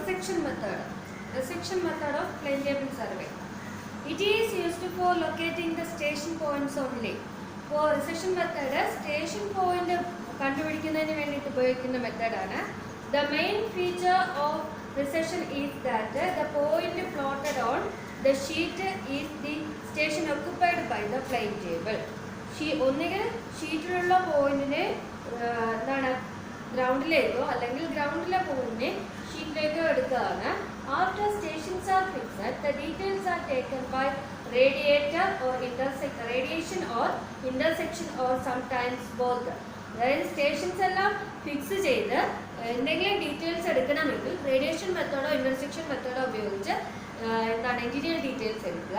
resection method of plane table survey. It is used for locating the station points only. For resection method, station point കണ്ടുപിടിക്കുന്നതിന് വേണ്ടിയിട്ട് ഉപയോഗിക്കുന്ന മെത്തേഡാണ്. The main feature of resection is that the point plotted on the sheet is the station occupied by the plane table. ഒന്നുകിൽ ഷീറ്റിലുള്ള പോയിന്റിനെ എന്താണ് ഗ്രൗണ്ടിലേക്കോ അല്ലെങ്കിൽ ഗ്രൗണ്ടിലെ പോയിന്റിനെ ഷീറ്റിലേക്കോ എടുക്കുകയാണ്. After stations are fixed, the details are taken by radiation or intersection or sometimes both. അതായത് stations എല്ലാം fix ചെയ്ത് എന്തെങ്കിലും ഡീറ്റെയിൽസ് എടുക്കണമെങ്കിൽ റേഡിയേഷൻ മെത്തേഡോ ഇന്റർസെക്ഷൻ മെത്തേഡോ ഉപയോഗിച്ച് എന്താണ് ഇന്റീരിയർ ഡീറ്റെയിൽസ് എടുക്കുക.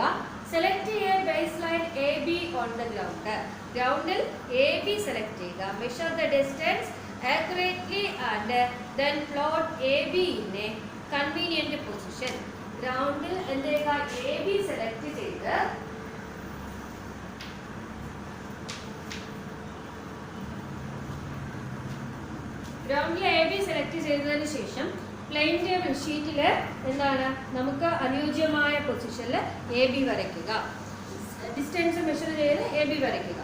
Select A base line A B on the ground. ഗ്രൗണ്ടിൽ A B select ചെയ്യുക. Measure the distance accurately and then plot AB in a convenient position. ഗ്രൗണ്ടിൽ എന്ത് ചെയ്യുക? എ ബി സെലക്ട് ചെയ്ത് ഗ്രൗണ്ടിൽ എ ബി സെലക്ട് ചെയ്തതിന് ശേഷം പ്ലെയിൻ ടേബിൾ ഷീറ്റിൽ എന്താണ് നമുക്ക് അനുയോജ്യമായ പൊസിഷനിൽ എ ബി വരയ്ക്കുക. ഡിസ്റ്റൻസ് മെഷർ ചെയ്ത് എ ബി വരയ്ക്കുക.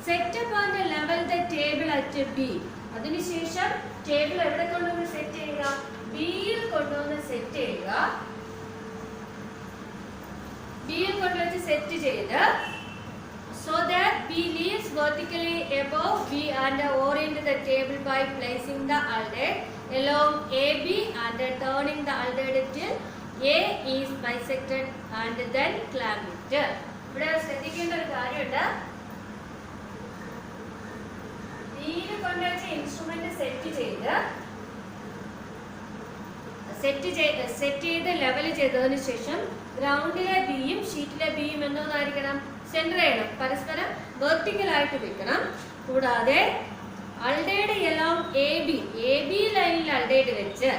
Setup and level the table at B. അതിനുശേഷം ടേബിൾ എവിടെ കൊണ്ടുവന്ന് സെറ്റ് ചെയ്യുക? ബിയിൽ കൊണ്ടുവന്ന് സെറ്റ് ചെയ്യുക. ബിയിൽ കൊണ്ടുവച്ച് സെറ്റ് ചെയ്ത് so that B leaves vertically above B and orient the table by placing the aldate along AB and turning the aldate till A is bisected and then clamp it. ഇവിടെ ശ്രദ്ധിക്കേണ്ട ഒരു കാര്യമുണ്ട്. ബിയിൽ കൊണ്ടുവച്ച് ഇൻസ്ട്രുമെന്റ് സെറ്റ് ചെയ്ത് level ചെയ്തതിന് ശേഷം ഗ്രൗണ്ടിലെ ബിയും ഷീറ്റിലെ ബിയും എന്നൊന്നായിരിക്കണം സെന്റർ ചെയ്യണം. പരസ്പരം വെർട്ടിക്കൽ ആയിട്ട് വെക്കണം. കൂടാതെ അൾഡേഡ് എലോങ് എ ബി ലൈനിൽ അൾഡേഡ് വെച്ച്,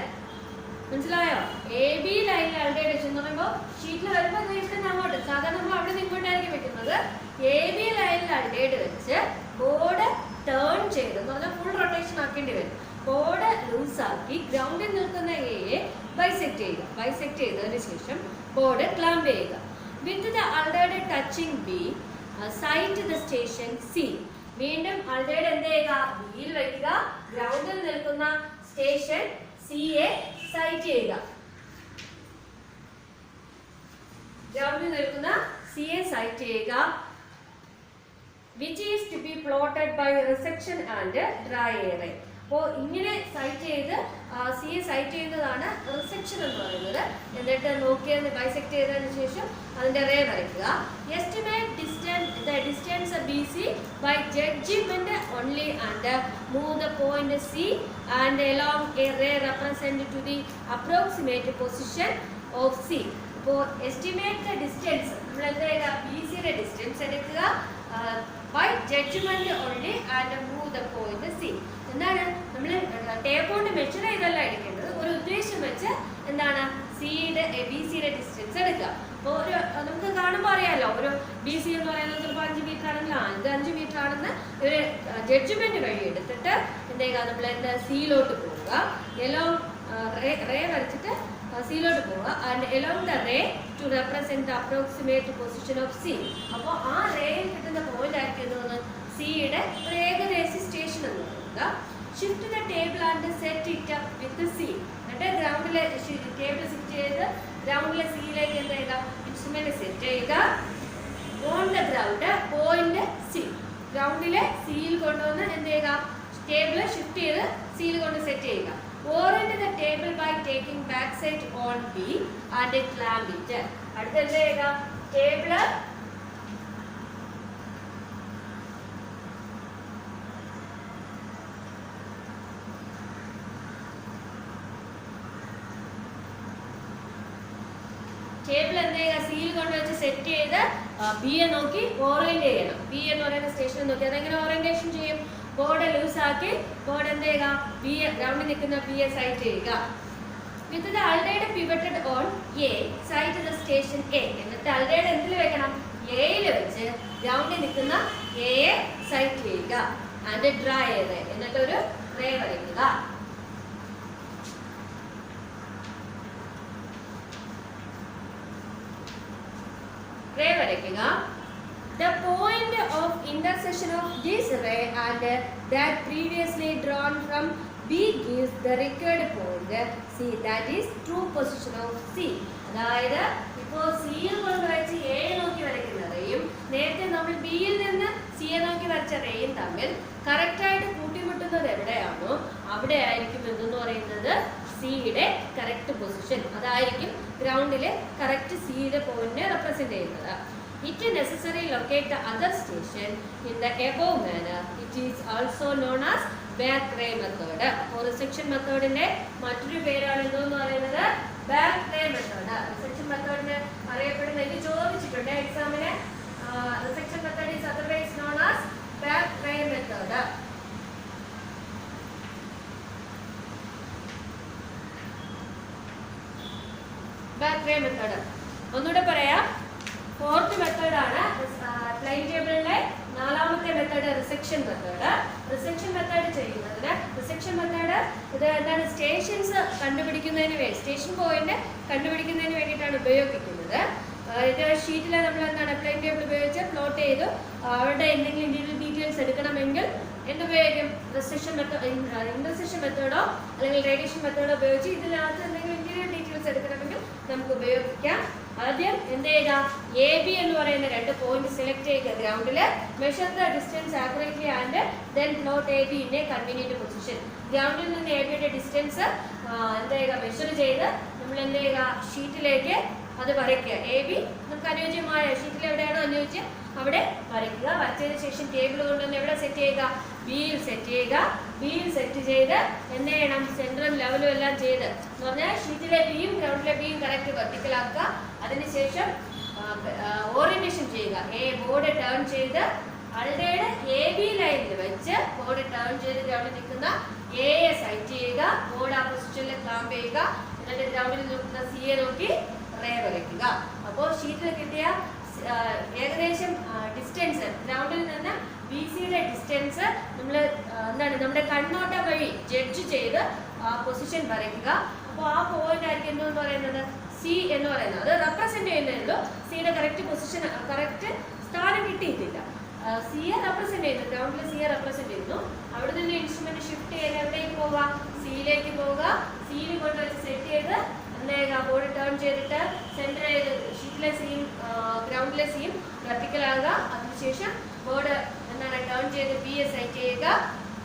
മനസ്സിലായോ? എ ബി ലൈനിൽ അൾഡേഡ് വെച്ച് എന്ന് പറയുമ്പോൾ ഷീറ്റിൽ വരുമ്പോൾ അങ്ങോട്ട് സാധാരണ നമ്മൾ അവിടെ നിന്ന് ഇങ്ങോട്ടായിരിക്കും വെക്കുന്നത്. എ ബി ലൈനിൽ അൾഡേഡ് വെച്ച് ബോർഡ് ടേൺ ചെയ്ത് എന്ന് പറഞ്ഞാൽ ഫുൾ റൊട്ടേഷൻ ആക്കേണ്ടി വരും. ബോർഡ് ലൂസാക്കി ഗ്രൗണ്ടിൽ നിൽക്കുന്ന എയെ ബൈസെക്ട് ചെയ്യുക. ബൈസെക്ട് ചെയ്തതിന് ശേഷം ബോർഡ് ക്ലാമ്പ് ചെയ്യുക. With the aldate touching B, sight the station C. വീണ്ടും aldate എന്ത് ചെയ്യുക? ബിയിൽ വയ്ക്കുക. ഗ്രൗണ്ടിൽ നിൽക്കുന്ന സ്റ്റേഷൻ സിയെ സൈറ്റ് ചെയ്യുക. ഗ്രൗണ്ടിൽ നിൽക്കുന്ന സിയെ സൈറ്റ് ചെയ്യുക. Which is to be plotted by resection and dry array. അപ്പോൾ ഇങ്ങനെ സൈറ്റ് ചെയ്ത് സിയെ സൈറ്റ് ചെയ്യുന്നതാണ് റിസെക്ഷൻ എന്ന് പറയുന്നത്. എന്നിട്ട് നോക്കിയത് ബൈസെക്ട് ചെയ്തതിന് ശേഷം അതിന്റെ റേ വരയ്ക്കുക. Estimate distance B C by judgement only and move the point C and along a ray represent to the approximate position of C. അപ്പോൾ എസ്റ്റിമേറ്റ് ദ ഡിസ്റ്റൻസ് നമ്മൾ എന്താ ചെയ്യുക? ബി സിയുടെ ഡിസ്റ്റൻസ് എടുക്കുക. By judgement only and move the point C. എന്താണ് നമ്മൾ tape കൊണ്ട് measure ചെയ്തല്ല എടുക്കേണ്ടത്. ഒരു ഉദ്ദേശം വെച്ച് എന്താണ് സിയുടെ ബി സിയുടെ ഡിസ്റ്റൻസ് എടുക്കുക. അപ്പോൾ ഒരു നമുക്ക് കാണുമ്പോൾ അറിയാമല്ലോ, ഒരു ബി സി എന്ന് പറയുന്നത് ചിലപ്പോൾ 5 മീറ്റർ ആണെങ്കിൽ ഇത് 5 മീറ്റർ ആണെന്ന് ഒരു ജഡ്ജ്മെന്റ് വഴി എടുത്തിട്ട് എന്ത് ചെയ്യുക? നമ്മൾ എന്താ സിയിലോട്ട് പോവുക. എലോങ് റേ വരച്ചിട്ട് സിയിലോട്ട് പോവുക. And along the ray to represent the approximate position of C. അപ്പോൾ ആ റേയിൽ കിട്ടുന്ന പോയിന്റ് ആയിരിക്കും എന്നത് സിയുടെ ഒരു ഏകദേശ സ്റ്റേഷൻ എന്ന് പറയുന്നത്. Shift the table and set it up with C. എന്നിട്ട് ഗ്രൗണ്ടിലെ ടേബിൾ സെറ്റ് ചെയ്ത് ഗ്രൗണ്ടിലെ സിയിലേക്ക് എന്ത് ചെയ്യുക? ഇൻസ്ട്രുമെന്റ് സെറ്റ് ചെയ്യുക. On the ground point C. ഗ്രൗണ്ടിലെ സിയിൽ കൊണ്ടുവന്ന് എന്ത് ചെയ്യുക? ടേബിൾ ഷിഫ്റ്റ് ചെയ്ത് സിയിൽ കൊണ്ട് സെറ്റ് ചെയ്യുക. Orient the table by taking back side on B and clamp it. അടുത്ത് എന്ത് ചെയ്യുക? ടേബിള് ടേബിൾ എന്ത് ചെയ്യുക? സിയിൽ കൊണ്ടുവച്ച് സെറ്റ് ചെയ്ത് ബിയെ നോക്കി ഓറിയന്റ് ചെയ്യണം. ബി എന്ന് പറയുന്ന സ്റ്റേഷൻ നോക്കി അതെങ്ങനെ ഓറിയന്റേഷൻ ചെയ്യും? ബോർഡ് ലൂസ് ആക്കി ബോർഡ് എന്ത് ചെയ്യുക? ബിയെ ഗ്രൗണ്ടിൽ നിൽക്കുന്ന ബിയെ സൈറ്റ് ചെയ്യുക. With the aldate pivoted on A, sight the station A. എന്നിട്ട് aldate എന്തിൽ വെക്കണം? എയിൽ വെച്ച് ഗ്രൗണ്ടിൽ നിൽക്കുന്ന എയെ സൈറ്റ് ചെയ്യുക. ആൻഡ് ഡ്രൈ എന്നിട്ടൊരു റേ വരയ്ക്കുക. റേ വരയ്ക്കുക. The point of intersection of this ray and that previously drawn from B gives the required point C, that is true position of C. അതായത് ഇപ്പോൾ സിയിൽ കൊണ്ട് വരച്ച് എ നോക്കി വരയ്ക്കുന്ന റേയും നേരത്തെ നമ്മൾ ബിയിൽ നിന്ന് സിയെ നോക്കി വരച്ച റേയും തമ്മിൽ കറക്റ്റായിട്ട് കൂട്ടിമുട്ടുന്നത് എവിടെയാണോ അവിടെ ആയിരിക്കും എന്തെന്ന് പറയുന്നത് സിയുടെ കറക്റ്റ് പൊസിഷൻ. അതായിരിക്കും ഗ്രൗണ്ടിലെ കറക്റ്റ് സിയുടെ പോയിന്റിനെ റെപ്രസെന്റ് ചെയ്യുന്നത്. It is necessary to locate the other station in the above manner. It is also known as back ray method. അപ്പോൾ റിസെക്ഷൻ മെത്തേഡിന്റെ മറ്റൊരു പേരാണ് എന്തെന്ന് പറയുന്നത് ബാക്ക് റേ മെത്തേഡ്. റിസെക്ഷൻ മെത്തേഡിന് അറിയപ്പെടുന്ന എനിക്ക് ചോദിച്ചിട്ടുണ്ട് എക്സാമിന്. Resection method is otherwise known as back ray method. Back ray method ഒന്നുകൂടെ പറയാം. ഫോർത്ത് മെത്തേഡാണ് പ്ലെയിൻ ടേബിളിലെ നാലാമത്തെ method resection method. Resection method ചെയ്യുന്നതിന് റിസെക്ഷൻ മെത്തേഡ് ഇത് എന്താണ് സ്റ്റേഷൻസ് കണ്ടുപിടിക്കുന്നതിന് വേണ്ടി സ്റ്റേഷൻ പോയിന്റ് കണ്ടുപിടിക്കുന്നതിന് വേണ്ടിയിട്ടാണ് ഉപയോഗിക്കുന്നത്. ഇത് ഷീറ്റിൽ നമ്മൾ എന്താണ് പ്ലെയിൻ ടേബിൾ ഉപയോഗിച്ച് പ്ലോട്ട് ചെയ്തു അവരുടെ എന്തെങ്കിലും ഡീറ്റെയിൽസ് എടുക്കണമെങ്കിൽ എന്തുപയോഗിക്കും റിസെക്ഷൻ മെത്തേഡ് ഇന്റർസെക്ഷൻ മെത്തേഡോ അല്ലെങ്കിൽ റേഡിയേഷൻ മെത്തേഡോ ഉപയോഗിച്ച് ഇതിനകത്ത് എന്തെങ്കിലും ഇന്റീരിയർ ഡീറ്റെയിൽസ് എടുക്കണമെങ്കിൽ നമുക്ക് ഉപയോഗിക്കാം. ആദ്യം എന്ത് ചെയ്യുക എ ബി എന്ന് പറയുന്ന രണ്ട് പോയിന്റ് സെലക്ട് ചെയ്യുക ഗ്രൗണ്ടിൽ. Measure the distance accurately and then plot A be in A convenient position. ഗ്രൗണ്ടിൽ നിന്ന് എ ബിയുടെ ഡിസ്റ്റൻസ് എന്ത് ചെയ്യുക മെഷർ ചെയ്ത് നമ്മൾ എന്ത് ചെയ്യുക ഷീറ്റിലേക്ക് അത് വരയ്ക്കുക. എ ബി നമുക്ക് അനുയോജ്യമായ ഷീറ്റിൽ എവിടെയാണോ അനുയോജ്യം അവിടെ വരയ്ക്കുക. വരച്ചതിന് ശേഷം ടേബിൾ കൊണ്ടുവന്ന് എവിടെ സെറ്റ് ചെയ്യുക ബിയിൽ സെറ്റ് ചെയ്യുക. ബിയിൽ സെറ്റ് ചെയ്ത് എന്ത് ചെയ്യണം സെൻട്രൽ ലെവലും എല്ലാം ചെയ്ത് എന്ന് പറഞ്ഞാൽ ഷീറ്റിലെ ബിയും ഗ്രൗണ്ടിലെ ബിയും കറക്റ്റ് വെർട്ടിക്കലാക്കുക. അതിനുശേഷം ഓറിയന്റേഷൻ ചെയ്യുക. ബോർഡ് ടേൺ ചെയ്ത് അൾഡയുടെ എ ബി ലൈനിൽ വെച്ച് ബോർഡ് ടേൺ ചെയ്ത് ഗ്രൗണ്ടിൽ നിൽക്കുന്ന എയെ സൈറ്റ് ചെയ്യുക. ബോർഡ് ആ പൊസിഷനിൽ ക്ലാമ്പ് ചെയ്യുക. എന്നിട്ട് ഗ്രൗണ്ടിൽ നിൽക്കുന്ന സിയെ നോക്കി റേ വരയ്ക്കുക. അപ്പോൾ ഷീറ്റിൽ കിട്ടിയ ഏകദേശം ഡിസ്റ്റൻസ് ഗ്രൗണ്ടിൽ നിന്ന് ബി സിയുടെ ഡിസ്റ്റൻസ് നമ്മൾ എന്താണ് നമ്മുടെ കണ്ണോട്ടം വഴി ജഡ്ജ് ചെയ്ത് പൊസിഷൻ വരയ്ക്കുക. അപ്പോൾ ആ പോയിന്റ് ആയിരിക്കും എന്തെന്ന് പറയുന്നത് സി എന്ന് പറയുന്നത്. അത് റെപ്രസെന്റ് ചെയ്യുന്നതല്ലോ സിയുടെ കറക്റ്റ് പൊസിഷൻ കറക്റ്റ് സ്ഥാനം കിട്ടിയിട്ടില്ല. സിയെ റെപ്രസെന്റ് ചെയ്യുന്നു ഗ്രൗണ്ടിൽ സിയെ റെപ്രസെന്റ് ചെയ്യുന്നു. അവിടെ നിന്ന് ഇൻസ്ട്രുമെന്റ് ഷിഫ്റ്റ് ചെയ്ത് എവിടേക്ക് പോവുക സിയിലേക്ക് പോവുക. സിയിൽ കൊണ്ട് വെച്ച് സെറ്റ് ചെയ്ത് ബോർഡ് ടേൺ ചെയ്തിട്ട് സെന്റർ ചെയ്ത് ഷീറ്റിലെ സീം ഗ്രൗണ്ടിലെ സീം വെർട്ടിക്കൽ ആകുക. അതിനുശേഷം ബോർഡ് എന്താണ് ടേൺ ചെയ്ത് ബി എ സൈറ്റ് ചെയ്യുക.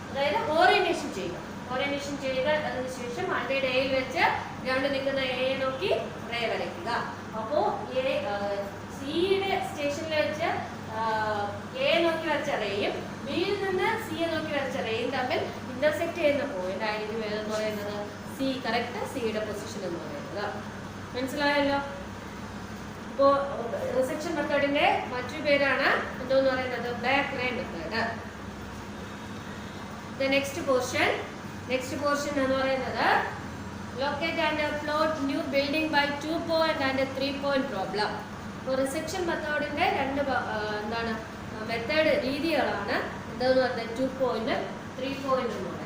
അതായത് ഓറിയന്റേഷൻ ചെയ്യുക. ഓറിയന്റേഷൻ ചെയ്യുക. അതിനുശേഷം അണ്ടയുടെ എയിൽ വെച്ച് ഗ്രൗണ്ടിൽ നിൽക്കുന്ന എ നോക്കി റേ വരയ്ക്കുക. അപ്പോൾ സിയുടെ സ്റ്റേഷനിൽ വെച്ച് എ നോക്കി വരച്ച റേയും ബിയിൽ നിന്ന് സിയെ നോക്കി വരച്ച റേയും തമ്മിൽ ഇന്റർസെക്ട് ചെയ്യുന്ന പോയിന്റ് ആയിരിക്കും ഏതെന്ന് പറയുന്നത് സി. കറക്റ്റ് സിയുടെ പൊസിഷൻ എന്ന് പറയുന്നത്. മനസ്സിലായല്ലോ. ഇപ്പോൾ റിസെക്ഷൻ മെത്തേഡിന്റെ മറ്റൊരു പേരാണ് എന്തോന്ന് പറയുന്നത് back ray method. Next portion എന്ന് പറയുന്നത് locate and plot new building by 2 point and 3 point problem. അപ്പോൾ റിസെക്ഷൻ മെത്തേഡിന്റെ രണ്ട് എന്താണ് മെത്തേഡ് രീതികളാണ് എന്താന്ന് പറയുന്നത് 2 point 3 point എന്ന് പറയുന്നത്.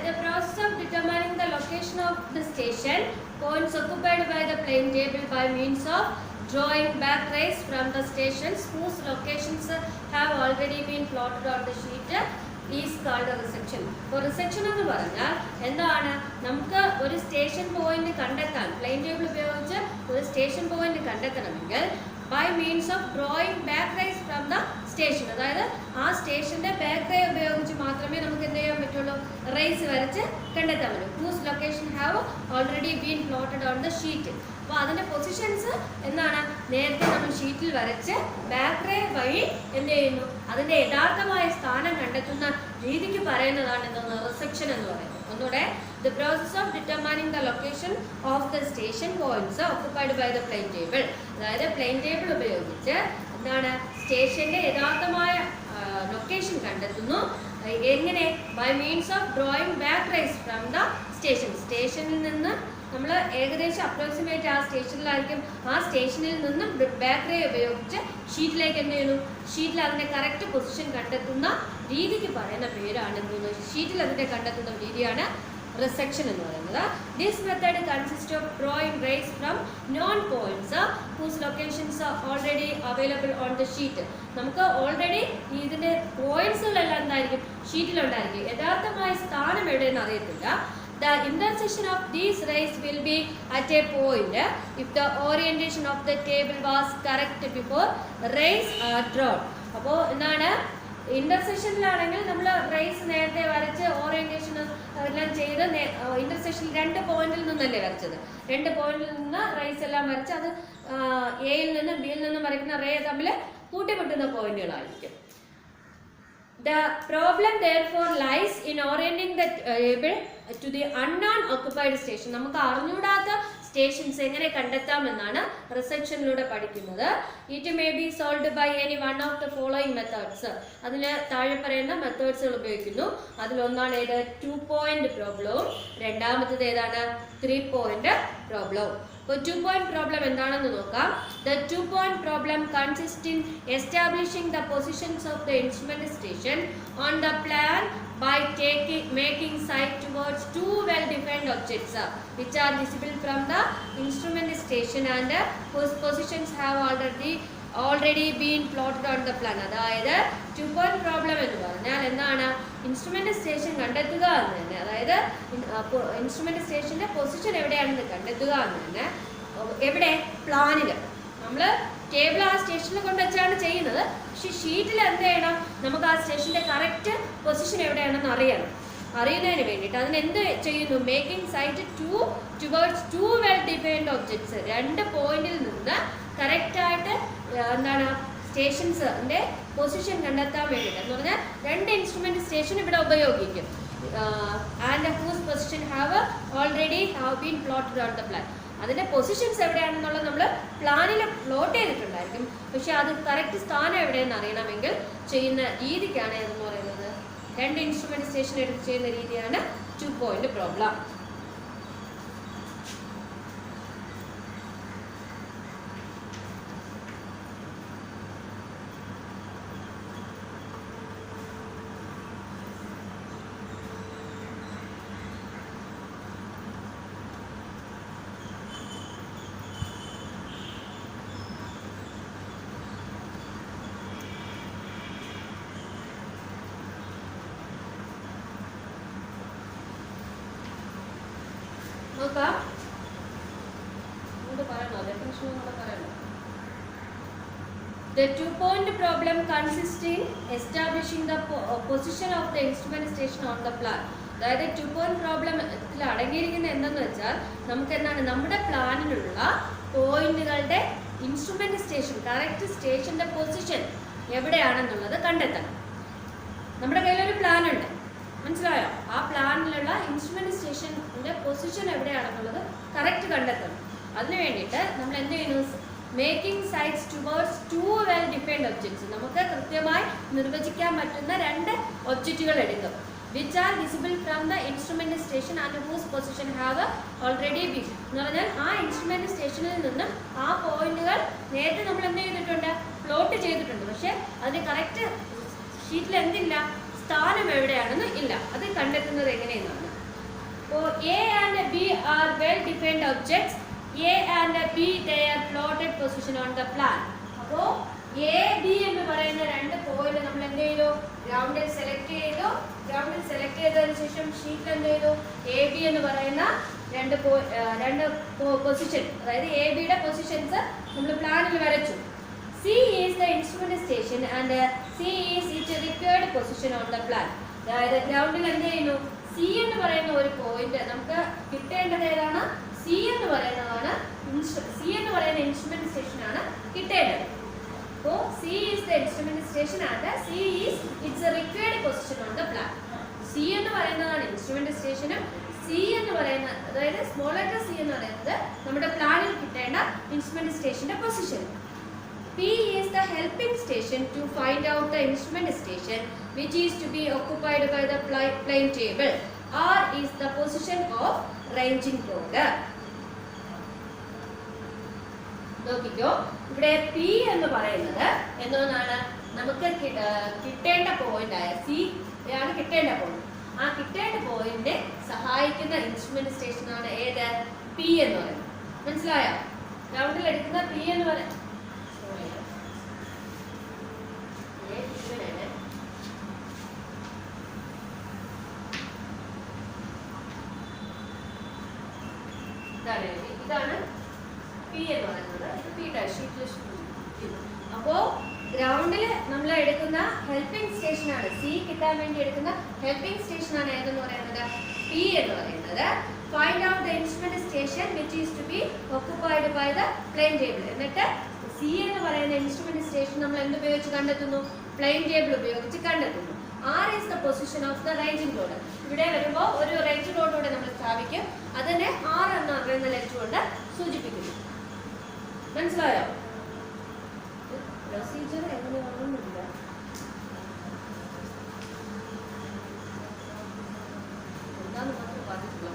The process of determining the location of the station points occupied by the plane table by means of drawing back rays from the stations whose locations have already been plotted on the sheet is called a resection. അപ്പോൾ റിസെക്ഷൻ എന്ന് പറഞ്ഞാൽ എന്താണ് നമുക്ക് ഒരു station point കണ്ടെത്താൻ plane table ഉപയോഗിച്ച് ഒരു സ്റ്റേഷൻ പോയിന്റ് കണ്ടെത്തണമെങ്കിൽ by means of drawing back rays from the station. അതായത് ആ സ്റ്റേഷന്റെ ബാക്ക് റേ ഉപയോഗിച്ച് മാത്രമേ നമുക്ക് എന്ത് ചെയ്യാൻ പറ്റുള്ളൂ, റേസ് വരച്ച് കണ്ടെത്താൻ പറ്റും. Whose location have already been plotted on the sheet. അപ്പോൾ അതിന്റെ പൊസിഷൻസ് എന്താണ്, നേരത്തെ നമ്മൾ ഷീറ്റിൽ വരച്ച് ബാക്ക് റേ വഴി എന്ത് ചെയ്യുന്നു, അതിന്റെ യഥാർത്ഥമായ സ്ഥാനം കണ്ടെത്തുന്ന രീതിക്ക് പറയുന്നതാണ് എന്താണ് റിസെക്ഷൻ എന്ന് പറയുന്നത്. ഒന്നുകൂടെ, the process of determining the location of the station points occupied by the plane table. അതായത് പ്ലെയിൻ ടേബിൾ ഉപയോഗിച്ച് എന്താണ് സ്റ്റേഷന്റെ യഥാർത്ഥമായ ലൊക്കേഷൻ കണ്ടെത്തുന്നു. എങ്ങനെ? By means of drawing back rays from the station. സ്റ്റേഷനിൽ നിന്ന് നമ്മൾ ഏകദേശം അപ്രോക്സിമേറ്റ് ആ സ്റ്റേഷനിലായിരിക്കും, ആ സ്റ്റേഷനിൽ നിന്നും ബാക്ക് റേ ഉപയോഗിച്ച് ഷീറ്റിലേക്ക് എന്ത് ചെയ്യുന്നു, ഷീറ്റിൽ അതിന്റെ കറക്റ്റ് പൊസിഷൻ കണ്ടെത്തുന്ന രീതിക്ക് പറയുന്ന പേരാണ് എന്തെന്ന്, ഷീറ്റിൽ അതിന്റെ കണ്ടെത്തുന്ന രീതിയാണ് റിസെക്ഷൻ എന്ന് പറയുന്നത്. This method consist of drawing rays from known points whose locations are already available on the sheet. നമുക്ക് ഓൾറെഡി ഇതിന്റെ പോയിന്റ്സുകളെല്ലാം എന്തായിരിക്കും, ഷീറ്റിലുണ്ടായിരിക്കും. യഥാർത്ഥമായ സ്ഥാനം എവിടെയെന്ന് അറിയത്തില്ല. The intersection of these rays will be at a point if the orientation of the table was correct before rays are drawn. അപ്പോൾ എന്താണ്, ഇന്റർസെക്ഷനിലാണെങ്കിൽ നമ്മൾ റേസ് നേരത്തെ വരച്ച് ഓറിയന്റേഷൻ എല്ലാം ചെയ്ത് ഇന്റർസെക്ഷനിൽ 2 പോയിന്റിൽ നിന്നല്ലേ വരച്ചത്, 2 പോയിന്റിൽ നിന്ന് റേസ് എല്ലാം വരച്ച് അത് എയിൽ നിന്നും ബിയിൽ നിന്നും വരയ്ക്കുന്ന റേ തമ്മിൽ കൂട്ടിമുട്ടുന്ന പോയിന്റുകളായിരിക്കും. The problem therefore lies in orienting the table to the unknown occupied station. നമുക്ക് അറിഞ്ഞൂടാത്ത സ്റ്റേഷൻസ് എങ്ങനെ കണ്ടെത്താമെന്നാണ് റിസെക്ഷനിലൂടെ പഠിക്കുന്നത്. It may be solved by any one of the following methods. അതിന് താഴെ പറയുന്ന മെത്തേഡ്സുകൾ ഉപയോഗിക്കുന്നു. അതിലൊന്നാണ് ഏത്, 2 പോയിന്റ് പ്രോബ്ലവും. രണ്ടാമത്തേത് ഏതാണ്, 3 പോയിന്റ് പ്രോബ്ലവും. അപ്പോൾ 2 പോയിന്റ് പ്രോബ്ലം എന്താണെന്ന് നോക്കാം. The 2 point problem consists in establishing the positions of the instrument station on the plan by making sight towards 2 well-defined objects which are visible from the instrument station and whose positions have already been plotted on the plan. അതായത് 2 point problem എന്ന് പറഞ്ഞാൽ എന്താണ്, instrument station കണ്ടെത്തുക എന്ന് തന്നെ. അതായത് instrument സ്റ്റേഷന്റെ position എവിടെയാണെന്ന് കണ്ടെത്തുക എന്ന് തന്നെ. എവിടെ, പ്ലാനിൽ. നമ്മൾ ടേബിൾ ആ സ്റ്റേഷനിൽ കൊണ്ടുവച്ചാണ് ചെയ്യുന്നത്, പക്ഷെ ഷീറ്റിൽ എന്ത് ചെയ്യണം, നമുക്ക് ആ സ്റ്റേഷന്റെ കറക്റ്റ് പൊസിഷൻ എവിടെയാണെന്ന് അറിയണം. അറിയുന്നതിന് വേണ്ടിയിട്ട് അതിനെന്ത് ചെയ്യുന്നു, making sight towards 2 well defined objects. 2 പോയിന്റിൽ നിന്ന് കറക്റ്റായിട്ട് എന്താണ് സ്റ്റേഷൻസിന്റെ പൊസിഷൻ കണ്ടെത്താൻ വേണ്ടിയിട്ട് എന്ന് പറഞ്ഞാൽ 2 ഇൻസ്ട്രുമെന്റ് സ്റ്റേഷൻ ഇവിടെ ഉപയോഗിക്കും. And whose position have been plotted on the plan. അതിന്റെ പൊസിഷൻസ് എവിടെയാണെന്നുള്ളത് നമ്മൾ പ്ലാനിൽ പ്ലോട്ട് ചെയ്തിട്ടുണ്ടായിരിക്കും, പക്ഷെ അത് കറക്റ്റ് സ്ഥാനം എവിടെയെന്ന് അറിയണമെങ്കിൽ ചെയ്യുന്ന രീതിക്കാണ് എന്ന് പറയുന്നത് 2 ഇൻസ്ട്രുമെന്റ് സ്റ്റേഷൻ എടുത്ത് ചെയ്യുന്ന രീതിയാണ് 2 പോയിന്റ് പ്രോബ്ലം. നോക്കാം, പറയണോ, ഡെഫിനിഷൻ പറയണോ. The 2 point problem consists in establishing the position of the instrument station on the plan. അതായത് 2 point പ്രോബ്ലത്തിൽ അടങ്ങിയിരിക്കുന്ന എന്തെന്ന് വെച്ചാൽ നമുക്ക് എന്താണ്, നമ്മുടെ പ്ലാനിലുള്ള പോയിന്റുകളുടെ ഇൻസ്ട്രുമെന്റ് സ്റ്റേഷൻ കറക്റ്റ് സ്റ്റേഷന്റെ പൊസിഷൻ എവിടെയാണെന്നുള്ളത് കണ്ടെത്തണം. നമ്മുടെ കയ്യിലൊരു പ്ലാൻ ഉണ്ട്, മനസ്സിലായോ? ആ പ്ലാനിലുള്ള ഇൻസ്ട്രുമെന്റ് സ്റ്റേഷന്റെ പൊസിഷൻ എവിടെയാണെന്നുള്ളത് കറക്റ്റ് കണ്ടെത്തണം. അതിന് വേണ്ടിയിട്ട് നമ്മൾ എന്ത് ചെയ്യുന്നു, making sites towards 2 well defined objects. നമുക്ക് കൃത്യമായി നിർവചിക്കാൻ പറ്റുന്ന 2 ഒബ്ജക്റ്റുകൾ എടുക്കും. which are visible from the instrument station and whose position have already been. എന്ന് പറഞ്ഞാൽ ആ ഇൻസ്ട്രുമെന്റ് സ്റ്റേഷനിൽ നിന്നും ആ പോയിന്റുകൾ നേരത്തെ നമ്മൾ എന്ത് ചെയ്തിട്ടുണ്ട്, പ്ലോട്ട് ചെയ്തിട്ടുണ്ട്, പക്ഷെ അതിന് കറക്റ്റ് ഷീറ്റിൽ എന്തില്ല, സ്ഥാനം എവിടെയാണെന്ന് ഇല്ല. അത് കണ്ടെത്തുന്നത് എങ്ങനെയെന്നാണ്. അപ്പോൾ A and B are well defined objects. A and B their plotted position on the plan. അപ്പോൾ എ ബി എന്ന് പറയുന്ന 2 പോയിന്റ് നമ്മൾ എന്ത് ചെയ്തു, ഗ്രൗണ്ടിൽ സെലക്ട് ചെയ്തു. ഗ്രൗണ്ടിൽ സെലക്ട് ചെയ്തതിനു ശേഷം ഷീറ്റിൽ എന്ത് ചെയ്തു, എ ബി എന്ന് പറയുന്ന 2 പൊസിഷൻ, അതായത് എ ബിയുടെ പൊസിഷൻസ് നമ്മൾ പ്ലാനിൽ വരച്ചു. instrument station and C is its required position on the plan. അതായത് ഗ്രൗണ്ടിൽ എന്ത് ചെയ്യുന്നു, സി എന്ന് പറയുന്ന ഒരു പോയിന്റ് നമുക്ക് കിട്ടേണ്ടത് ഏതാണ്, സി എന്ന് പറയുന്നതാണ്, സി എന്ന് പറയുന്ന ഇൻസ്ട്രുമെന്റ് സ്റ്റേഷൻ ആണ് കിട്ടേണ്ടത്. അപ്പോൾ C is the instrument station and C is it's required position on the plan. C എന്ന് പറയുന്നതാണ് ഇൻസ്ട്രുമെന്റ് സ്റ്റേഷനും സി എന്ന് പറയുന്ന, അതായത് സ്മോൾ ലെറ്റർ സി എന്ന് പറയുന്നത് നമ്മുടെ പ്ലാനിൽ കിട്ടേണ്ട ഇൻസ്ട്രുമെന്റ് സ്റ്റേഷന്റെ position. P is the helping station to find out the instrument station which is to be occupied by the plane table. R is the position of ranging rod. നോക്കിക്കോ, ഇവിടെ P എന്ന് പറയുന്നത് എന്തോന്നാണ്, നമുക്ക് കിട്ടേണ്ട പോയിന്റ് ആയ C ആണ് കിട്ടേണ്ട പോയിന്റ്. ആ കിട്ടേണ്ട പോയിന്റിനെ സഹായിക്കുന്ന ഇൻസ്ട്രുമെന്റ് സ്റ്റേഷൻ ആണ് ഏത്, P എന്ന് പറയുന്നത്. മനസ്സിലായോ? ഗ്രൗണ്ടിൽ എടുക്കുന്ന P എന്ന് പറയുന്നത് ഇതാണ് പി എന്ന് പറയുന്നത്. P dash. അപ്പോ ഗ്രൗണ്ടിൽ നമ്മൾ എടുക്കുന്ന ഹെൽപ്പിംഗ് സ്റ്റേഷൻ ആണ്, സി കിട്ടാൻ വേണ്ടി എടുക്കുന്ന ഹെൽപ്പിംഗ് സ്റ്റേഷൻ ആണ് ഏതെന്ന് പറയുന്നത്, പി എന്ന് പറയുന്നത്. Find out the instrument station which is to be occupied by the plane table. എന്നിട്ട് സി എന്ന് പറയുന്ന ഇൻസ്ട്രുമെന്റ് സ്റ്റേഷൻ നമ്മൾ എന്തുപയോഗിച്ച് കണ്ടെത്തുന്നു, പ്ലെയിൻ ടേബിൾ ഉപയോഗിച്ച് കണ്ടെത്തുന്നു. Are is the position of the ranging rod. ഇവിടെ വരുമ്പോൾ ഒരു റേഞ്ച് റോഡൂടെ നമ്മൾ സ്ഥാപിക്കും, അതിനെ ആർ എന്ന് പറയുന്ന ലെറ്റർ കൊണ്ട് സൂചിപ്പിക്കുന്നു. മനസ്സിലായോ? പ്രൊസീജിയർ എങ്ങനെയാണെന്നില്ല. എന്താന്ന് മാത്രം പറഞ്ഞിട്ടുള്ളൂ.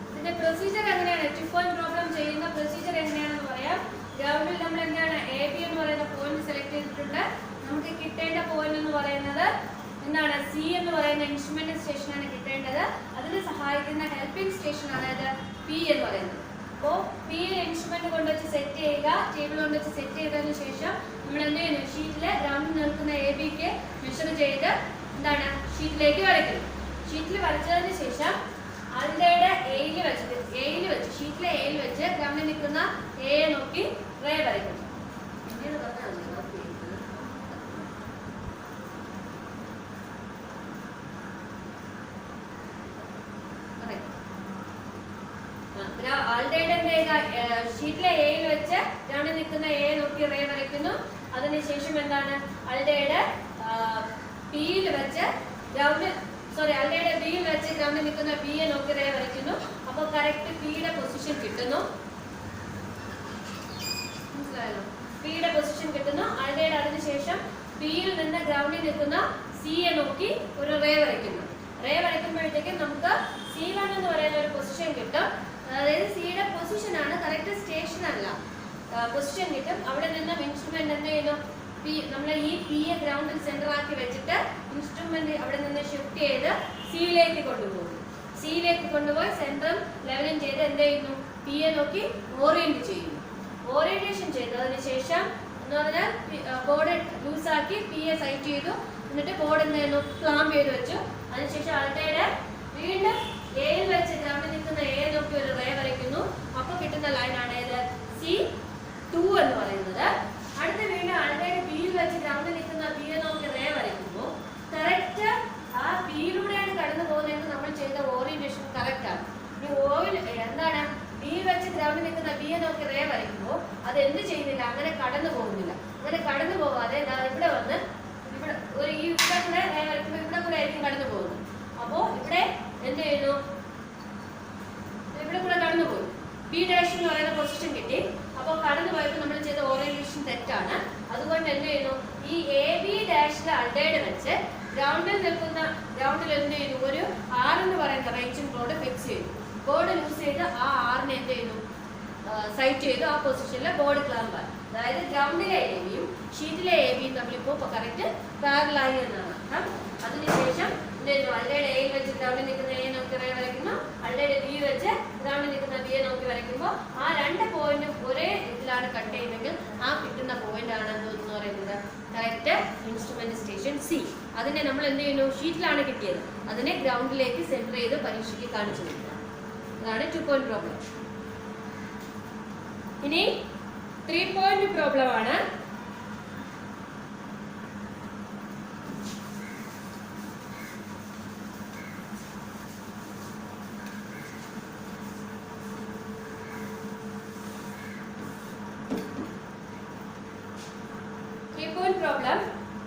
ഇതിന്റെ പ്രൊസീജിയർ എങ്ങനെയാണ്, ടിഫോൺ പ്രോബ്ലം ചെയ്യുന്ന പ്രൊസീജിയർ എങ്ങനെയാണെന്ന് പറയാം. ഗ്രൗണ്ടിൽ നമ്മൾ എന്താണ് എ ബി എന്ന് പറയുന്ന പോയിന്റ് സെലക്ട് ചെയ്തിട്ടുണ്ട്. നമുക്ക് കിട്ടേണ്ട പോയിന്റ് എന്ന് പറയുന്നത് എന്താണ്, സി എന്ന് പറയുന്ന ഇൻസ്ട്രുമെന്റ് സ്റ്റേഷനാണ് കിട്ടേണ്ടത്. അതിന് സഹായിക്കുന്ന ഹെൽപ്പിംഗ് സ്റ്റേഷൻ ആണ് ഇത് പി എന്ന് പറയുന്നത്. അപ്പോൾ പി ഇൻസ്ട്രുമെന്റ് കൊണ്ടുവച്ച് സെറ്റ് ചെയ്യുക, ടേബിൾ കൊണ്ടുവച്ച് സെറ്റ് ചെയ്തതിനു ശേഷം നമ്മൾ എന്ത് ചെയ്യുന്നു, ഷീറ്റില് ഗ്രൗണ്ടിൽ നിൽക്കുന്ന എ ബിക്ക് മെഷർ ചെയ്ത് എന്താണ് ഷീറ്റിലേക്ക് വരയ്ക്കുന്നു. ഷീറ്റിൽ വരച്ചതിന് ശേഷം ആളുടെ എയിൽ വെച്ച് ഷീറ്റിലെ എയിൽ വെച്ച് ഗ്രൗണ്ടിൽ നിൽക്കുന്ന എ നോക്കി റേ വരയ്ക്കുന്നു. ആളുടെ ഷീറ്റിലെ എയിൽ വെച്ച് ഗ്രൗണ്ടിൽ നിൽക്കുന്ന എ നോക്കി റേ വരയ്ക്കുന്നു. അതിനുശേഷം എന്താണ് ആളുടെ പിയിൽ വെച്ച് ആളുടെ ബിയിൽ വെച്ച് ഗ്രൗണ്ടിൽ നിൽക്കുന്ന ബിയെ നോക്കി റേ വരയ്ക്കുന്നു. അപ്പോൾ കറക്റ്റ് പിയുടെ പൊസിഷൻ കിട്ടുന്നു. മനസ്സിലായല്ലോ? പിയുടെ പൊസിഷൻ കിട്ടുന്നു. ആളുടെ അതിനുശേഷം പിയിൽ നിന്ന് ഗ്രൗണ്ടിൽ നിൽക്കുന്ന സിയെ നോക്കി ഒരു റേ വരയ്ക്കുന്നു. റേ വരയ്ക്കുമ്പോഴത്തേക്കും നമുക്ക് C1 എന്ന് പറയുന്ന ഒരു പൊസിഷൻ കിട്ടും. അതായത് സിയുടെ പൊസിഷൻ ആണ്, കറക്റ്റ് സ്റ്റേഷൻ അല്ല, പൊസിഷൻ കിട്ടും. അവിടെ നിന്നും ഇൻസ്ട്രുമെന്റ് എന്ത് ചെയ്യുന്നു, നമ്മൾ ഈ പിയെ ഗ്രൗണ്ടിൽ സെന്റർ ആക്കി വെച്ചിട്ട് ഇൻസ്ട്രുമെന്റ് അവിടെ നിന്ന് ഷിഫ്റ്റ് ചെയ്ത് സിയിലേക്ക് കൊണ്ടുപോകുന്നു. സിയിലേക്ക് കൊണ്ടുപോയി സെൻട്രൽ ലെവലിംഗ് ചെയ്ത് എന്ത് ചെയ്യുന്നു? പി എ നോക്കി ഓറിയന്റ് ചെയ്യുന്നു. ഓറിയന്റേഷൻ ചെയ്തതിന് ശേഷം എന്ന് പറഞ്ഞാൽ ബോർഡ് ലൂസാക്കി പി എ സൈറ്റ് ചെയ്തു. എന്നിട്ട് ബോർഡ് എന്ത് ചെയ്യുന്നു? ക്ലാമ്പ് ചെയ്ത് വെച്ചു. അതിനുശേഷം ആൾട്ടയുടെ വീണ്ടും എയിൽ വെച്ച് ഗ്രൗണ്ടിൽ നിൽക്കുന്ന എ നോക്കി ഒരു റേ വരയ്ക്കുന്നു. അപ്പൊ കിട്ടുന്ന ലൈനാണ് ഏത്? C2 എന്ന് പറയുന്നത്. അടുത്ത വീണ്ടും ആൾട്ടയുടെ ബിയിൽ വെച്ച് ഗ്രൗണ്ടിൽ നിൽക്കുന്ന ബി എ നോക്കി റേ വരയ്ക്കുമ്പോൾ കറക്റ്റ് ആ ബിയിലൂടെയാണ് കടന്നു പോകുന്നതെങ്കിൽ നമ്മൾ ചെയ്ത ഓറിയന്റേഷൻ കറക്റ്റ് ആണ്. ഈ ഓയിൽ എന്താണ്? ബിയിൽ വെച്ച് ഗ്രൗണ്ടിൽ നിൽക്കുന്ന ബി എ നോക്കി റേ വരയ്ക്കുമ്പോൾ അത് എന്ത് ചെയ്യുന്നില്ല? അങ്ങനെ കടന്നു പോകുന്നില്ല. അങ്ങനെ കടന്നു പോകാതെ ഇവിടെ വന്ന് ഇവിടെ ഒരു ഈ ഇവിടെ കൂടെ റേ വരയ്ക്കുമ്പോൾ ഇവിടെ കൂടെ ആയിരിക്കും കടന്നു പോകുന്നത്. അപ്പോൾ ഇവിടെ എന്ത് ചെയ്യുന്നു? ഇവിടെ കൂടെ കടന്നു പോയി ബി ഡാഷ് എന്ന് പറയുന്ന പൊസിഷൻ കിട്ടി. അപ്പോൾ കടന്നു പോയപ്പോൾ നമ്മൾ ചെയ്ത ഓറിയന്റേഷൻ തെറ്റാണ്. അതുകൊണ്ട് എന്ത് ചെയ്യുന്നു? ഈ എ ബി ഡാഷിലെ അൾട്ടയുടെ വെച്ച് ഗ്രൗണ്ടിൽ നിൽക്കുന്ന ഗ്രൗണ്ടിൽ എന്ത് ചെയ്യുന്നു? ഒരു R എന്ന് പറയുന്ന റേഞ്ചിങ് ബോർഡ് ഫിക്സ് ചെയ്തു. ബോർഡ് യൂസ് ചെയ്ത് ആ ആറിനെ എന്ത് ചെയ്യുന്നു? സൈറ്റ് ചെയ്തു. ആ പൊസിഷനിൽ ബോർഡ് ക്ലാമ്പ്. അതായത് ഗ്രൗണ്ടിലെ എ ബിയും ഷീറ്റിലെ എ ബിയും തമ്മിൽ ഇപ്പോൾ കറക്റ്റ് പാരലായി എന്നാണ് അർത്ഥം. അതിനുശേഷം അൾട്ടയുടെ എയിൽ വെച്ച് ഗ്രൗണ്ടിൽ നിൽക്കുന്ന എ നോക്കി റേ വരയ്ക്കുന്നു. അൾട്ടയുടെ ബി വെച്ച് ഗ്രൗണ്ടിൽ നിൽക്കുന്ന ബി എ നോക്കി വരയ്ക്കുമ്പോൾ ആ രണ്ട് പോയിന്റും ഒരേ ഇതിലാണ് കട്ട് ചെയ്യുന്നെങ്കിൽ ആ കിട്ടുന്ന പോയിന്റ് ആണ് എന്ന് പറയുന്നത് കറക്റ്റ് ഇൻസ്ട്രുമെന്റ് സ്റ്റേഷൻ സി. അതിനെ നമ്മൾ എന്ത് ചെയ്യുന്നു? ഷീറ്റിലാണ് കിട്ടിയത്. അതിനെ ഗ്രൗണ്ടിലേക്ക് സെന്റർ ചെയ്ത് പരീക്ഷയ്ക്ക് കാണിച്ചു കൊടുക്കുക. അതാണ് 2 പോയിന്റ് പ്രോബ്ലം. ഇനി 3 പോയിന്റ് പ്രോബ്ലം ആണ്.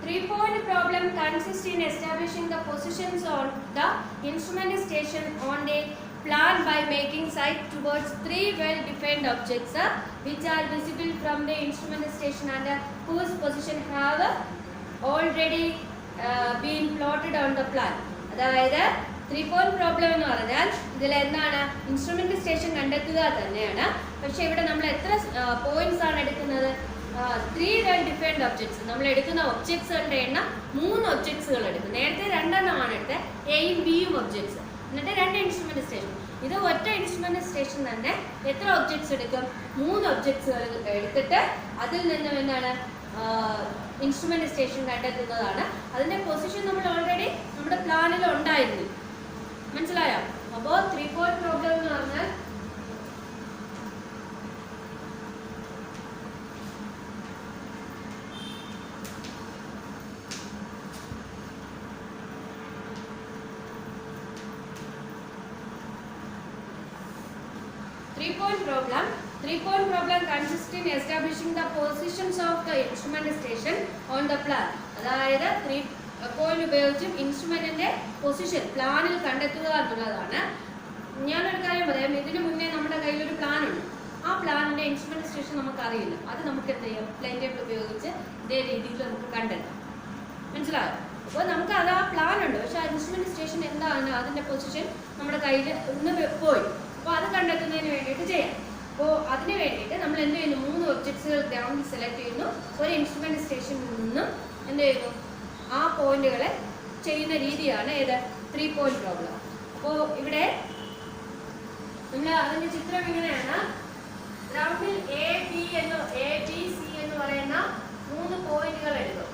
Three-point problem consists in establishing the positions on the instrument station on a plan by making sight towards 3 well-defined objects which are visible from the instrument station and whose position have already been plotted on the plan. അതായത് 3-point problem എന്ന് പറഞ്ഞാൽ ഇതിൽ എന്താണ്? Instrument station കണ്ടെത്തുക തന്നെയാണ്. പക്ഷെ ഇവിടെ നമ്മൾ എത്ര പോയിന്റ്സ് ആണ് എടുക്കുന്നത്? 3 well defined objects. നമ്മൾ എടുക്കുന്ന ഒബ്ജക്ട്സുകളുടെ എണ്ണം 3 ഒബ്ജക്ട്സുകൾ എടുക്കും. നേരത്തെ 2 എണ്ണമാണ് എടുത്തത്, എയും ബിയും ഒബ്ജക്ട്സ്. എന്നിട്ട് 2 ഇൻസ്ട്രുമെന്റ് സ്റ്റേഷൻ. ഇത് ഒറ്റ ഇൻസ്ട്രുമെന്റ് സ്റ്റേഷൻ തന്നെ എത്ര ഒബ്ജക്ട്സ് എടുക്കും? 3 ഒബ്ജക്ട്സുകൾ എടുത്തിട്ട് അതിൽ നിന്നും എന്താണ് ഇൻസ്ട്രുമെന്റ് സ്റ്റേഷൻ കണ്ടെത്തുന്നതാണ്. അതിന്റെ പൊസിഷൻ നമ്മൾ ഓൾറെഡി നമ്മുടെ പ്ലാനിൽ ഉണ്ടായിരുന്നു. മനസ്സിലായോ? അപ്പോൾ 3-point പ്രോബ്ലം എന്ന് പറഞ്ഞാൽ Three-point problem consists in establishing the positions of the instrument station on the plan. അതായത് 3-point ഉപയോഗിച്ച് ഇൻസ്ട്രുമെന്റിന്റെ പൊസിഷൻ പ്ലാനിൽ കണ്ടെത്തുക എന്നുള്ളതാണ്. ഞാനൊരു കാര്യം പറയാം. ഇതിനു മുന്നേ നമ്മുടെ കയ്യിൽ ഒരു പ്ലാൻ ഉണ്ട്. ആ പ്ലാനിന്റെ ഇൻസ്ട്രുമെന്റ് സ്റ്റേഷൻ നമുക്ക് അറിയില്ല. അത് നമുക്ക് എന്ത് ചെയ്യാം? പ്ലെയിൻ ടേബിൾ ഉപയോഗിച്ച് ഇതേ രീതിയിൽ നമുക്ക് കണ്ടെത്താം. മനസ്സിലായോ? അപ്പോൾ നമുക്ക് അത് ആ പ്ലാൻ ഉണ്ട്. പക്ഷെ ആ ഇൻസ്ട്രുമെന്റ് സ്റ്റേഷൻ എന്താണ്? അതിന്റെ പൊസിഷൻ നമ്മുടെ കയ്യിൽ ഒന്ന് പോയി. അപ്പോൾ അത് കണ്ടെത്തുന്നതിന് വേണ്ടിയിട്ട് ചെയ്യാം. അപ്പോൾ അതിന് വേണ്ടിയിട്ട് നമ്മൾ എന്ത് ചെയ്യുന്നു? 3 ഒബ്ജക്ട്സുകൾ ഗ്രൗണ്ടിൽ സെലക്ട് ചെയ്യുന്നു. ഒരു ഇൻസ്ട്രുമെന്റ് സ്റ്റേഷനിൽ നിന്നും എന്ത് ചെയ്യുന്നു? ആ പോയിന്റുകളെ ചെയ്യുന്ന രീതിയാണ് ഏത്? 3-point problem. അപ്പോൾ ഇവിടെ നമ്മൾ അതിന്റെ ചിത്രം ഇങ്ങനെയാണ്. ഗ്രൗണ്ടിൽ എ ബി സി എന്ന് പറയുന്ന 3 പോയിന്റുകൾ എടുക്കും.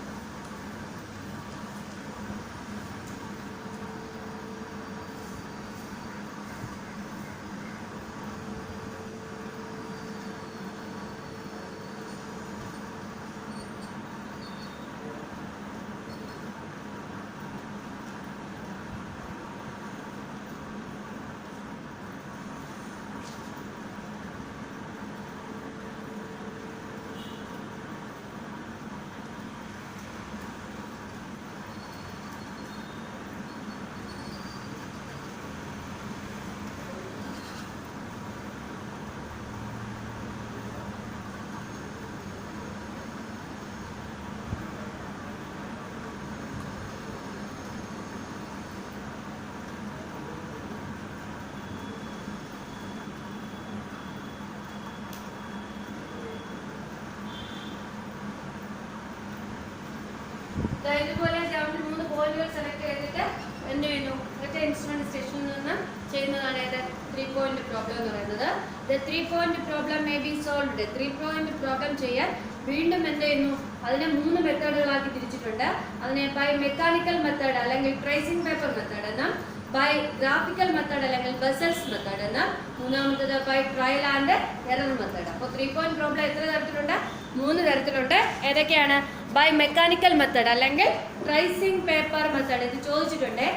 പോയിന്റ് പ്രോബ്ലം എന്ന് പറയുന്നത്. The 3 point problem may be solved. 3 point problem ചെയ്യാൻ വീണ്ടും എന്ത് ചെയ്യുന്നു, അതിനെ 3 മെത്തേഡുകളാക്കി തിരിച്ചിട്ടുണ്ട്. അതിനെ ബൈ മെക്കാനിക്കൽ മെത്തേഡ് അല്ലെങ്കിൽ ട്രേസിംഗ് പേപ്പർ മെത്തേഡ് എന്നും, ബൈ ഗ്രാഫിക്കൽ മെത്തേഡ് അല്ലെങ്കിൽ ബസൽസ് മെത്തേഡ് എന്നും, മൂന്നാമത്തത് by trial and error method. അപ്പോൾ 3 പോയിന്റ് പ്രോബ്ലം എത്ര തരത്തിലുണ്ട്? 3 തരത്തിലുണ്ട്. ഏതൊക്കെയാണ്? ബൈ മെക്കാനിക്കൽ മെത്തേഡ് അല്ലെങ്കിൽ ട്രേസിംഗ് പേപ്പർ മെത്തേഡ്. ഇത് ചോദിച്ചിട്ടുണ്ട്.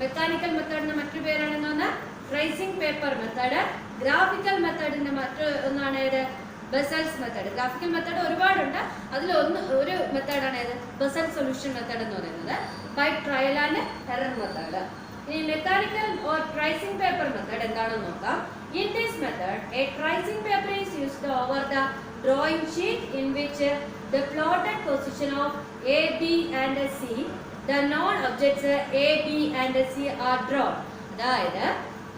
മെക്കാനിക്കൽ മെത്തേഡിന്റെ മറ്റൊരു പേരാണെന്ന് ട്രേസിംഗ് പേപ്പർ മെത്തേഡ്. ഗ്രാഫിക്കൽ മെത്തേഡിന്റെ മറ്റൊന്നാണ് ഏത്? ബസൽസ് മെത്തേഡ്. ഗ്രാഫിക്കൽ മെത്തേഡ് ഒരുപാടുണ്ട്, അതിൽ ഒരു മെത്തേഡാണ് ഏത്? ബസൽ സൊല്യൂഷൻ മെത്തേഡ് എന്ന് പറയുന്നത്. By trial and error method. ഇനി mechanical or tracing paper method എന്താണെന്ന് നോക്കാം. In this method a tracing paper is used over the drawing sheet in which the plotted position of A, B and C, the known objects A, B and C are drawn. അതായത്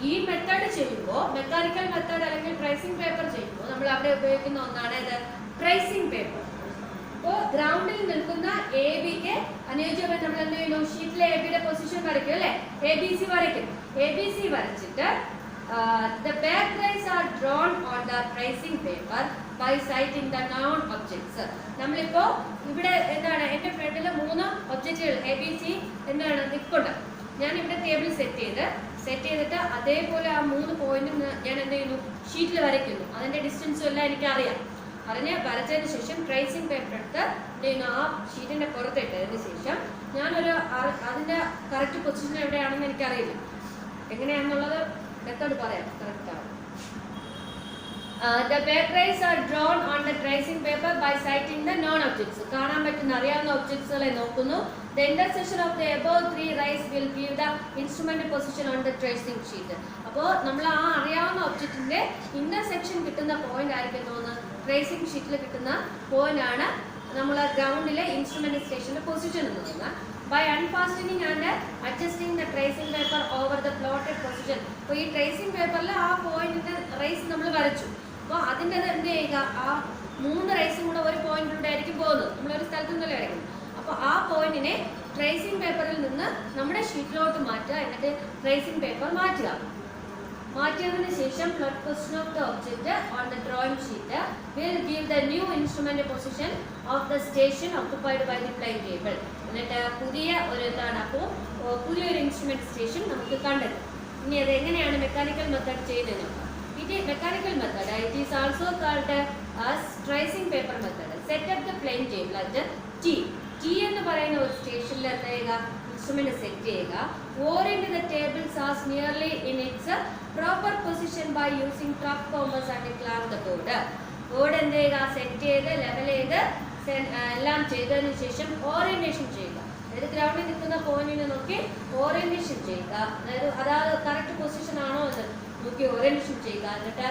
ഈ method ചെയ്യുമ്പോൾ, mechanical method അല്ലെങ്കിൽ tracing paper ചെയ്യുമ്പോൾ നമ്മൾ അവിടെ ഉപയോഗിക്കുന്ന ഒന്നാണ് ഇത് ട്രേസിംഗ് പേപ്പർ. അപ്പോൾ ഗ്രൗണ്ടിൽ നിൽക്കുന്ന എ ബിക്ക് അനുയോജ്യമായി നമ്മൾ എന്ത് ചെയ്യുന്നു? ഷീറ്റിലെ എ ബിയുടെ പൊസിഷൻ വരയ്ക്കും അല്ലെ? എ ബി സി വരയ്ക്കും. എ ബി സി വരച്ചിട്ട് the back rays are drawn on the tracing paper by citing the noun objects. നമ്മളിപ്പോ ഇവിടെ എന്താണ്, എന്റെ ഫ്രണ്ടിൽ 3 ഒബ്ജക്റ്റുകൾ എ ബി സി എന്താണ് നിൽപ്പുണ്ട്. ഞാൻ ഇവിടെ ടേബിൾ സെറ്റ് ചെയ്തിട്ട് അതേപോലെ ആ 3 പോയിന്റും ഞാൻ എന്ത് ചെയ്യുന്നു? ഷീറ്റിൽ വരയ്ക്കുന്നു. അതിന്റെ ഡിസ്റ്റൻസും എല്ലാം എനിക്ക് അറിയാം. വരച്ചതിന് ശേഷം ട്രേസിംഗ് പേപ്പർ എടുത്ത് ആ ഷീറ്റിന്റെ പുറത്തിട്ടതിന് ശേഷം ഞാനൊരു അതിന്റെ കറക്റ്റ് പൊസിഷൻ എവിടെയാണെന്ന് എനിക്കറിയില്ല. എങ്ങനെയാണെന്നുള്ളത് മെത്തേഡ് പറയാം. കറക്റ്റ് ആണ്. The back rays are drawn on the tracing paper by citing the known objects. കാണാൻ പറ്റുന്ന അറിയാവുന്ന ഒബ്ജക്ട്സുകളെ നോക്കുന്നു. The intersection of the above 3 rays will give the instrument position on the tracing sheet. അപ്പോൾ നമ്മൾ ആ അറിയാവുന്ന ഒബ്ജക്റ്റിന്റെ ഇന്റർസെക്ഷൻ കിട്ടുന്ന പോയിന്റ് ആയിരിക്കും തോന്നുന്നത് ട്രേസിംഗ് ഷീറ്റിൽ കിട്ടുന്ന പോയിന്റ് ആണ് നമ്മൾ ഗ്രൗണ്ടിലെ ഇൻസ്ട്രുമെന്റ് സ്റ്റേഷന്റെ പൊസിഷൻ എന്ന് പറയുന്നത്. By unfastening and adjusting the tracing paper over the plotted position. അപ്പോൾ ഈ ട്രേസിംഗ് പേപ്പറിൽ ആ പോയിന്റിന്റെ റേസ് നമ്മൾ വരച്ചു. അപ്പോൾ അതിൻ്റെ എന്ത് ചെയ്യുക? ആ 3 റേസും കൂടെ ഒരു പോയിന്റിലൂടെ ആയിരിക്കും പോകുന്നത്. നമ്മളൊരു സ്ഥലത്തു നിന്നല്ലേ വരയ്ക്കും. അപ്പോൾ ആ പോയിന്റിനെ ട്രേസിംഗ് പേപ്പറിൽ നിന്ന് നമ്മുടെ ഷീറ്റിലോട്ട് മാറ്റുക. എന്നിട്ട് ട്രേസിംഗ് പേപ്പർ മാറ്റുക. മാറ്റിയതിന് ശേഷം plot position of the object on the drawing sheet will give the new instrument position of the station occupied by the plane table. എന്നിട്ട് പുതിയ ഒരു എന്താണ്, അപ്പോൾ പുതിയൊരു ഇൻസ്ട്രുമെന്റ് സ്റ്റേഷൻ നമുക്ക് കണ്ടെത്തും. ഇനി അത് എങ്ങനെയാണ് മെക്കാനിക്കൽ മെത്തേഡ് ചെയ്യുന്നത് നോക്കാം. ഇത് mechanical method it is also called as tracing paper method. Set up the plane table at T എന്ന് പറയുന്ന ഒരു സ്റ്റേഷനിൽ എന്ത് ചെയ്യുക? ഇൻസ്ട്രുമെന്റ് സെറ്റ് ചെയ്യുക. Orient the tables as nearly in its proper position by using trough compass and clamp the board. Board എന്ത് ചെയ്യുക? Set ചെയ്ത് ലെവൽ ചെയ്ത് എല്ലാം ചെയ്തതിനു ശേഷം ഓറിയന്റേഷൻ ചെയ്യുക. അതായത് ഗ്രൗണ്ടിൽ നിൽക്കുന്ന പോയിന്റിനെ നോക്കി ഓറിയന്റേഷൻ ചെയ്യുക. അതായത് കറക്റ്റ് പൊസിഷൻ ആണോ എന്ന് നോക്കി ഓറിയന്റേഷൻ ചെയ്യുക. എന്നിട്ട്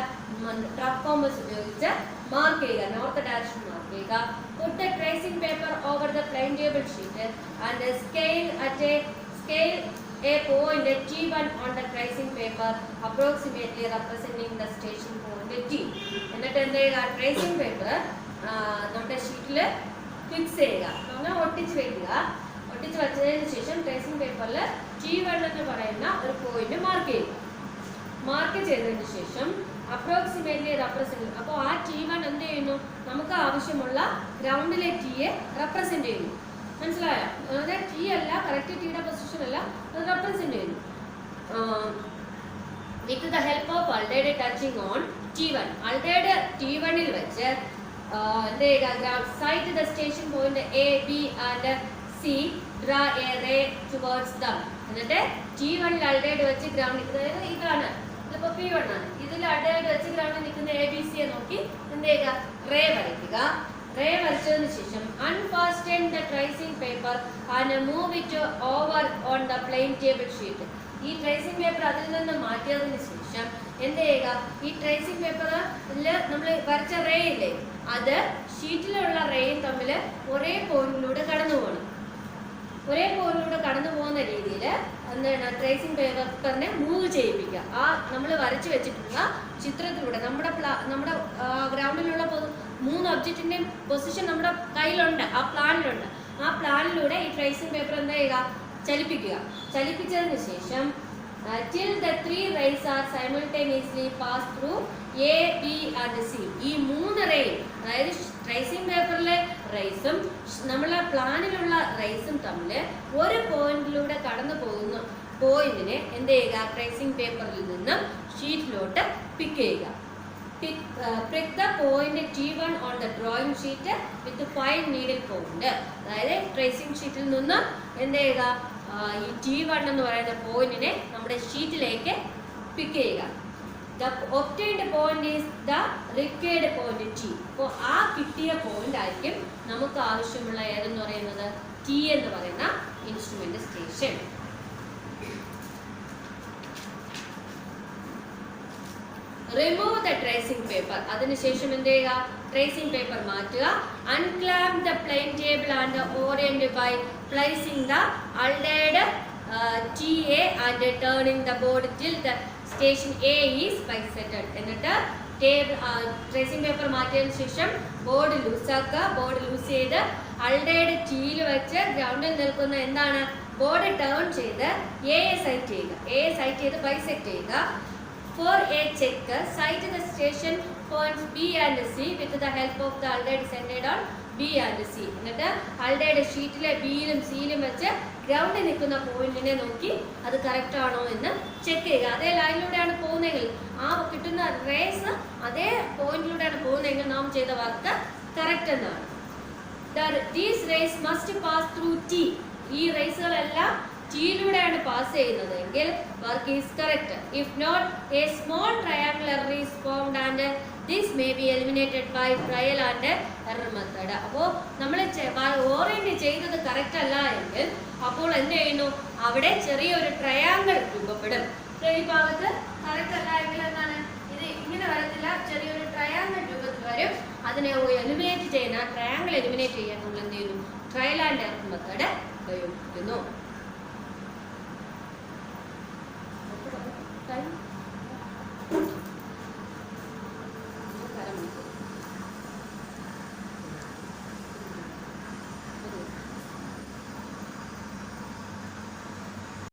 ട്രക്ക് കോമ്പസ് ഉപയോഗിച്ച് മാർക്ക് ചെയ്യുക. നോർത്ത് ഡയറക്ഷൻ മാർക്ക് ചെയ്യുക. Put the tracing paper over the plane table sheet and scale a point T1 on the tracing paper approximately representing the station point T. എന്നിട്ട് എന്ത് ചെയ്യുക? Tracing paper നമ്മുടെ ഷീറ്റിൽ fix ചെയ്യുക. നമ്മൾ ഒട്ടിച്ച് വയ്ക്കുക. ഒട്ടിച്ച് വെച്ചതിന് ശേഷം ട്രേസിംഗ് പേപ്പറിൽ T1 എന്ന് പറയുന്ന ഒരു പോയിന്റ് മാർക്ക് ചെയ്യുക. മാർക്ക് ചെയ്തതിന് ശേഷം അപ്രോക്സിമേറ്റ്ലി റെപ്രസെന്റ്. അപ്പോൾ ആ T1 എന്ത് ചെയ്യുന്നു? നമുക്ക് ആവശ്യമുള്ള ഗ്രൗണ്ടിലെ ടീയെ റെപ്രസെന്റ് ചെയ്യുന്നു. മനസ്സിലായോ? അതായത് ടി അല്ല, കറക്റ്റ് ടീയുടെ പൊസിഷൻ അല്ല, അത് റെപ്രസെന്റ് ചെയ്യുന്നു. With the help of alidade touching on T1. Alidade T1ൽ വെച്ച് എന്ത് ചെയ്യുക? Sight the station point A, B and C, draw a ray towards them. എന്നിട്ട് T1ൽ അൾഡേഡ് വെച്ച് ഗ്രൗണ്ടിൽ, അതായത് ഇതാണ് ഇതിപ്പോൾ P1 ആണ്, ഇതിൽ അൾഡേഡ് വെച്ച് ഗ്രൗണ്ടിൽ നിൽക്കുന്ന എ ബി സിയെ നോക്കി എന്ത് ചെയ്യുക? റേ വരയ്ക്കുക. റേ വരച്ചതിന് ശേഷം unfasten the tracing paper and move it over on the plain table sheet. ഈ ട്രേസിംഗ് പേപ്പർ അതിൽ നിന്ന് മാറ്റിയതിന് ശേഷം എന്ത് ചെയ്യുക? ഈ ട്രേസിംഗ് പേപ്പറിൽ നമ്മൾ വരച്ച റേ ഇല്ലേ, അത് ഷീറ്റിലുള്ള റേയും തമ്മിൽ ഒരേ പോയിന്റിലൂടെ കടന്നു പോകണം. ഒരേ പോയിന്റിലൂടെ കടന്നു പോകുന്ന രീതിയിൽ എന്താണ് ട്രേസിംഗ് പേപ്പറിനെ മൂവ് ചെയ്യിപ്പിക്കുക. ആ നമ്മൾ വരച്ചു വെച്ചിട്ടുള്ള ചിത്രത്തിലൂടെ നമ്മുടെ ഗ്രൗണ്ടിലുള്ള 3 ഒബ്ജക്റ്റിന്റെ പൊസിഷൻ നമ്മുടെ കയ്യിലുണ്ട്, ആ പ്ലാനിലുണ്ട്. ആ പ്ലാനിലൂടെ ഈ ട്രേസിംഗ് പേപ്പർ എന്താ ചെയ്യുക? ചലിപ്പിക്കുക. ചലിപ്പിച്ചതിന് ശേഷം till the three rays are simultaneously passed through A, B and C. ഈ 3 റേ, അതായത് ട്രേസിംഗ് പേപ്പറിലെ റേസും നമ്മളെ പ്ലാനിലുള്ള റേസും തമ്മിൽ ഒരു പോയിന്റിലൂടെ കടന്നു പോകുന്ന പോയിന്റിനെ എന്ത് ചെയ്യുക? ട്രേസിംഗ് പേപ്പറിൽ നിന്നും ഷീറ്റിലോട്ട് പിക്ക് ചെയ്യുക. Prick the point T1 on the drawing sheet with 5 needle point. അതായത് ട്രേസിംഗ് ഷീറ്റിൽ നിന്ന് എന്ത് ചെയ്യുക? ഈ T1 എന്ന് പറയുന്ന പോയിന്റിനെ നമ്മുടെ ഷീറ്റിലേക്ക് പിക്ക് ചെയ്യുക. The obtained point is the required point T. അപ്പോൾ ആ കിട്ടിയ പോയിന്റ് ആയിരിക്കും നമുക്ക് ആവശ്യമുള്ള ഏതെന്ന് പറയുന്നത് T എന്ന് പറയുന്ന instrument station. Remove the tracing paper. അതിനുശേഷം എന്ത് ചെയ്യുക? ട്രേസിംഗ് പേപ്പർ മാറ്റുക. Unclamp the plane table and orient by placing the altered TA and turning the board till the station A is bisected. എന്നിട്ട് ട്രേസിംഗ് പേപ്പർ മാറ്റിയതിനു ശേഷം board ലൂസാക്കുക. Board loose ചെയ്ത് അൾഡേഡ് ടീയിൽ വെച്ച് ഗ്രൗണ്ടിൽ നിൽക്കുന്ന എന്താണ് ബോർഡ് ടേൺ ചെയ്ത് എ സൈറ്റ് ചെയ്യുക. എ സൈറ്റ് ചെയ്ത് ബൈസെക്ട് ചെയ്യുക. For a check, sight the station points B and C with the help of the aldehyde centered on B and C. എന്നിട്ട് അൾഡൈഡ് ഷീറ്റിലെ ബിയിലും സിയിലും വെച്ച് ഗ്രൗണ്ടിൽ നിൽക്കുന്ന പോയിന്റിനെ നോക്കി അത് കറക്റ്റ് ആണോ എന്ന് ചെക്ക് ചെയ്യുക. അതേ ലൈനിലൂടെയാണ് പോകുന്നതെങ്കിൽ, ആ കിട്ടുന്ന റേസ് അതേ പോയിന്റിലൂടെയാണ് പോകുന്നതെങ്കിൽ നാം ചെയ്ത വർക്ക് കറക്റ്റ് എന്നാണ്. These rays must pass through T. ഈ റേസുകളെല്ലാം ടിയിലൂടെയാണ് പാസ് ചെയ്യുന്നത് എങ്കിൽ work is correct. If not a small triangle error is formed and this may be eliminated by trial and error method. അപ്പോൾ നമ്മൾ ഓറിയന്റ് ചെയ്തത് correct അല്ല എങ്കിൽ അപ്പോൾ എന്ത് ചെയ്യുന്നു? അവിടെ ചെറിയൊരു ട്രയാംഗിൾ രൂപപ്പെടും. ഈ ഭാഗത്ത് കറക്റ്റ് അല്ല എങ്കിൽ എന്താണ്? ഇത് ഇങ്ങനെ വരത്തില്ല, ചെറിയൊരു ട്രയാംഗിൾ രൂപത്തിൽ വരും. അതിനെ എലിമിനേറ്റ് ചെയ്യുന്ന ട്രയാംഗിൾ എലിമിനേറ്റ് ചെയ്യാൻ നമ്മൾ എന്ത് ചെയ്യുന്നു? ട്രയൽ ആൻഡ് എറർ മെത്തേഡ് ഉപയോഗിക്കുന്നു.